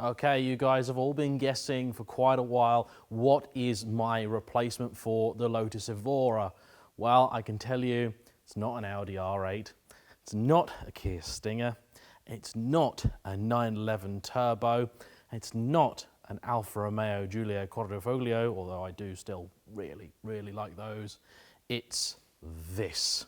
Okay, you guys have all been guessing for quite a while what is my replacement for the Lotus Evora. Well, I can tell you it's not an Audi R8, it's not a Kia Stinger, it's not a 911 Turbo, it's not an Alfa Romeo Giulia Quadrifoglio, although I do still really like those. It's this.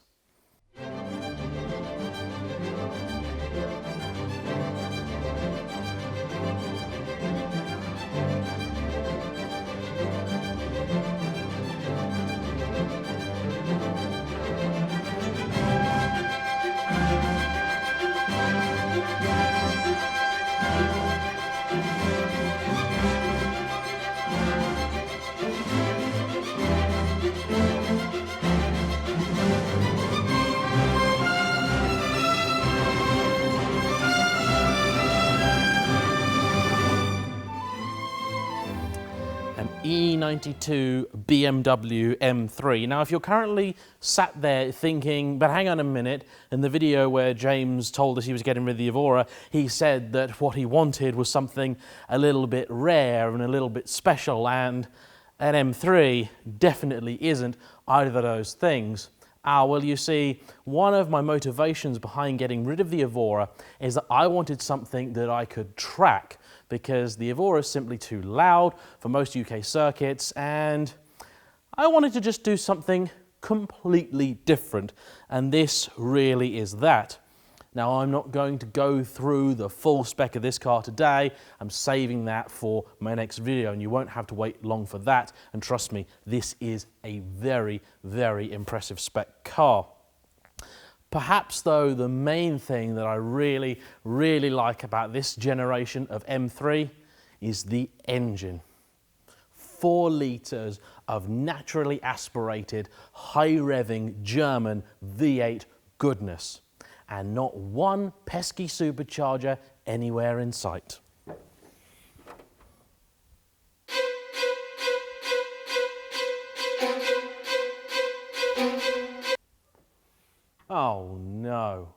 An E92 BMW M3. Now, if you're currently sat there thinking, but hang on a minute, in the video where James told us he was getting rid of the Evora, he said that what he wanted was something a little bit rare and a little bit special, and an M3 definitely isn't either of those things. Well, you see, one of my motivations behind getting rid of the Evora is that I wanted something that I could track, because the Evora is simply too loud for most UK circuits, and I wanted to just do something completely different, and this really is that. Now, I'm not going to go through the full spec of this car today. I'm saving that for my next video, and you won't have to wait long for that. And trust me, this is a very impressive spec car. Perhaps, though, the main thing that I really like about this generation of M3 is the engine. 4 litres of naturally aspirated, high-revving German V8 goodness, and not one pesky supercharger anywhere in sight. Oh no.